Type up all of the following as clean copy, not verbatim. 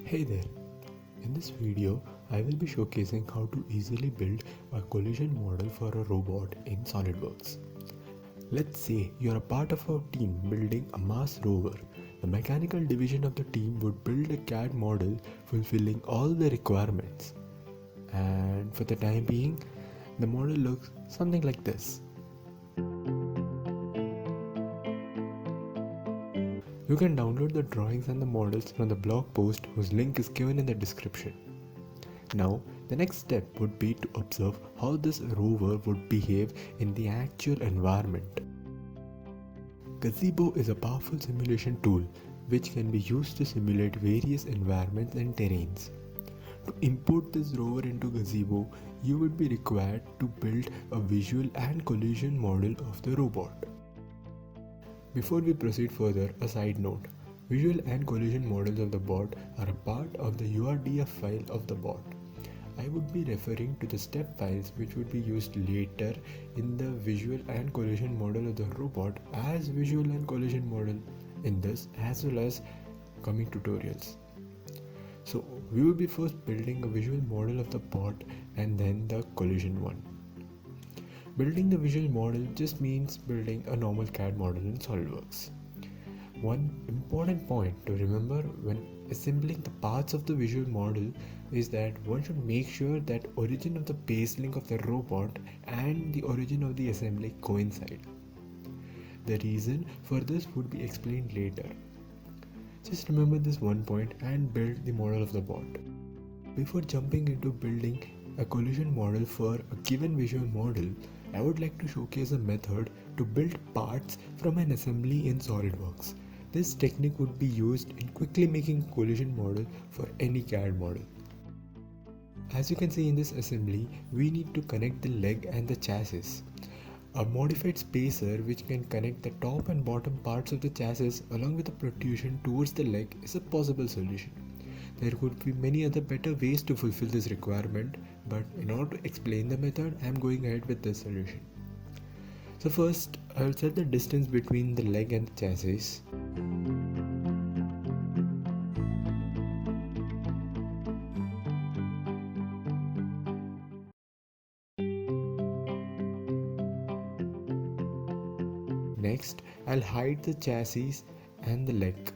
Hey there, in this video I will be showcasing how to easily build a collision model for a robot in SolidWorks. Let's say you are a part of a team building a mass rover. The mechanical division of the team would build a CAD model fulfilling all the requirements. And for the time being, the model looks something like this. You can download the drawings and the models from the blog post whose link is given in the description. Now, the next step would be to observe how this rover would behave in the actual environment. Gazebo is a powerful simulation tool which can be used to simulate various environments and terrains. To import this rover into Gazebo, you would be required to build a visual and collision model of the robot. Before we proceed further, a side note. Visual and collision models of the bot are a part of the URDF file of the bot. I would be referring to the step files which would be used later in the visual and collision model of the robot as visual and collision model in this as well as coming tutorials. So we will be first building a visual model of the bot and then the collision one. Building the visual model just means building a normal CAD model in SolidWorks. One important point to remember when assembling the parts of the visual model is that one should make sure that origin of the base link of the robot and the origin of the assembly coincide. The reason for this would be explained later. Just remember this one point and build the model of the bot. Before jumping into building a collision model for a given visual model, I would like to showcase a method to build parts from an assembly in SolidWorks. This technique would be used in quickly making a collision model for any CAD model. As you can see in this assembly, we need to connect the leg and the chassis. A modified spacer which can connect the top and bottom parts of the chassis along with a protrusion towards the leg is a possible solution. There could be many other better ways to fulfill this requirement, but in order to explain the method, I am going ahead with this solution. So first, I will set the distance between the leg and the chassis. Next, I'll hide the chassis and the leg.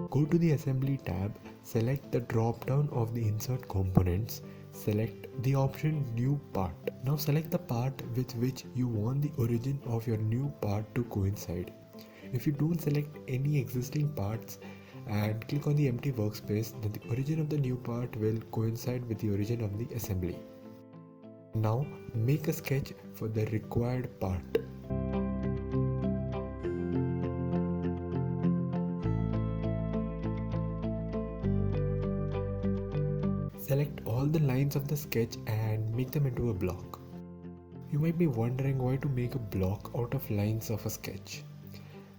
Go to the Assembly tab, select the drop down of the Insert Components, select the option New Part. Now select the part with which you want the origin of your new part to coincide. If you don't select any existing parts and click on the empty workspace, then the origin of the new part will coincide with the origin of the assembly. Now make a sketch for the required part. Select all the lines of the sketch and make them into a block. You might be wondering why to make a block out of lines of a sketch.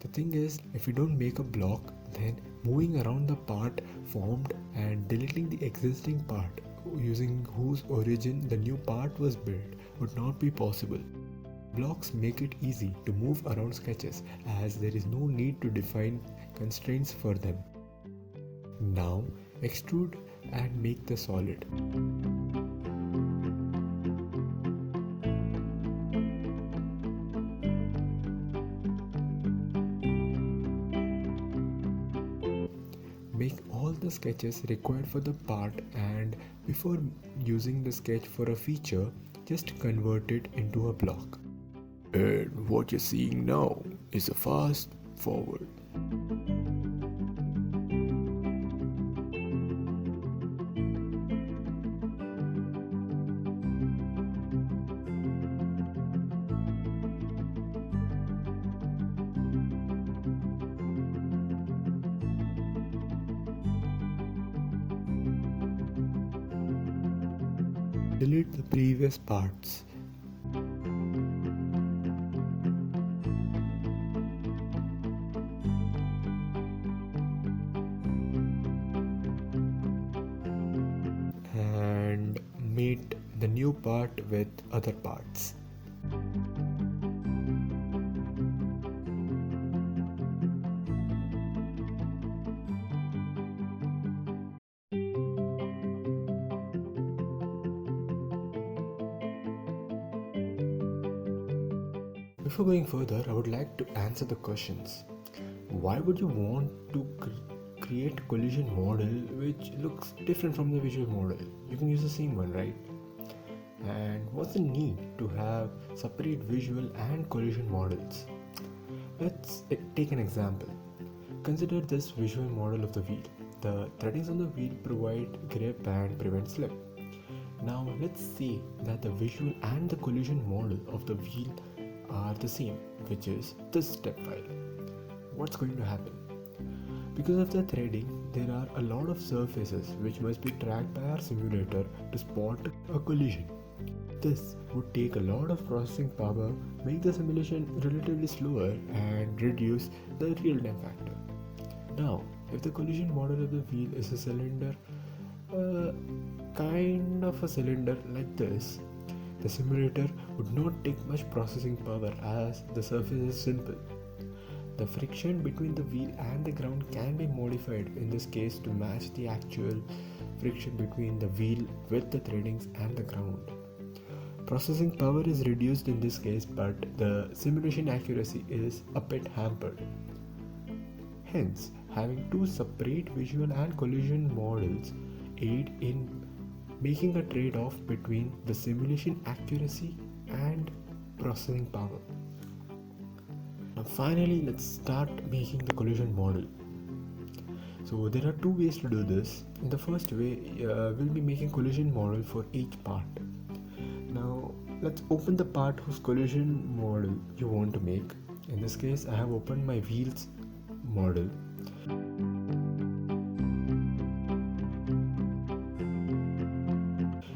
The thing is, if you don't make a block, then moving around the part formed and deleting the existing part using whose origin the new part was built would not be possible. Blocks make it easy to move around sketches as there is no need to define constraints for them. Now extrude and make the solid. Make all the sketches required for the part, and before using the sketch for a feature, just convert it into a block. And what you're seeing now is a fast forward. Delete the previous parts. And mate the new part with other parts. Before going further, I would like to answer the questions. Why would you want to create a collision model which looks different from the visual model? You can use the same one, right? And what's the need to have separate visual and collision models? Let's take an example. Consider this visual model of the wheel. The threadings on the wheel provide grip and prevent slip. Now let's say that the visual and the collision model of the wheel are the same, which is this step file. What's going to happen? Because of the threading, there are a lot of surfaces which must be tracked by our simulator to spot a collision. This would take a lot of processing power, make the simulation relatively slower, and reduce the real-time factor. Now, if the collision model of the wheel is a cylinder, kind of a cylinder like this, the simulator would not take much processing power as the surface is simple. The friction between the wheel and the ground can be modified in this case to match the actual friction between the wheel with the threadings and the ground. Processing power is reduced in this case, but the simulation accuracy is a bit hampered. Hence, having two separate visual and collision models aid in making a trade-off between the simulation accuracy and processing power. Now finally, let's start making the collision model. So there are two ways to do this. In the first way, we'll be making collision model for each part. Now let's open the part whose collision model you want to make. In this case, I have opened my wheels model.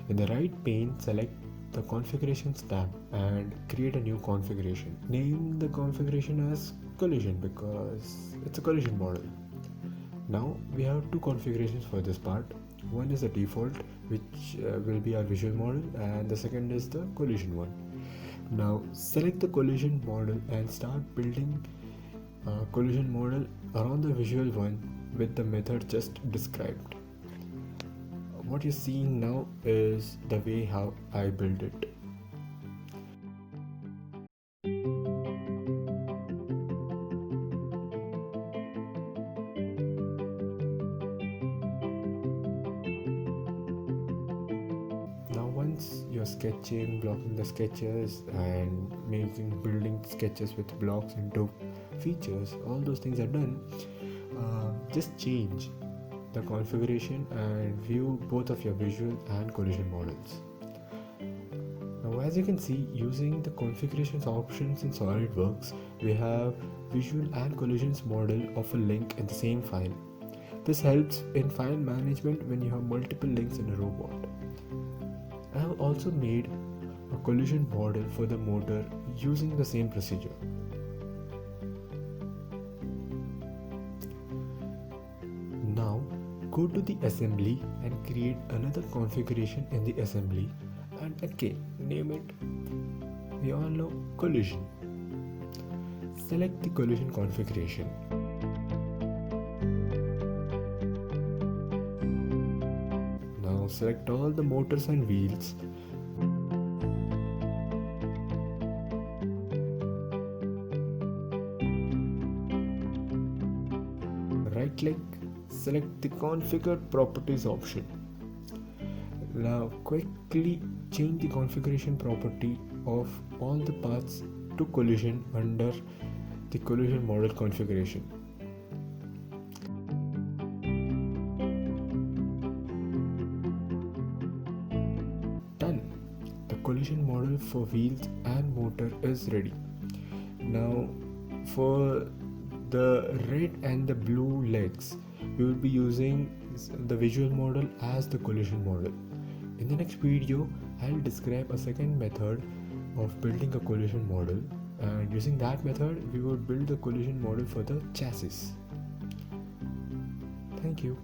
In the right pane, select the configurations tab and create a new configuration. Name the configuration as collision because it's a collision model. Now we have two configurations for this part. One is the default, which will be our visual model, and the second is the collision one. Now select the collision model and start building a collision model around the visual one with the method just described. What you're seeing now is the way how I build it. Now once you're sketching, blocking the sketches and building sketches with blocks into features, all those things are done, just change the configuration and view both of your visual and collision models. Now as you can see, using the configurations options in SolidWorks, we have visual and collisions model of a link in the same file. This helps in file management when you have multiple links in a robot. I have also made a collision model for the motor using the same procedure. Now go to the assembly and create another configuration in the assembly and again name it, we all know, collision. Select the collision configuration. Now select all the motors and wheels. Right click, select the configure properties option. Now quickly change the configuration property of all the parts to collision under the collision model configuration. Done. The collision model for wheels and motor is ready. Now for the red and the blue legs, we will be using the visual model as the collision model. In the next video, I'll describe a second method of building a collision model, and using that method, we would build the collision model for the chassis. Thank you.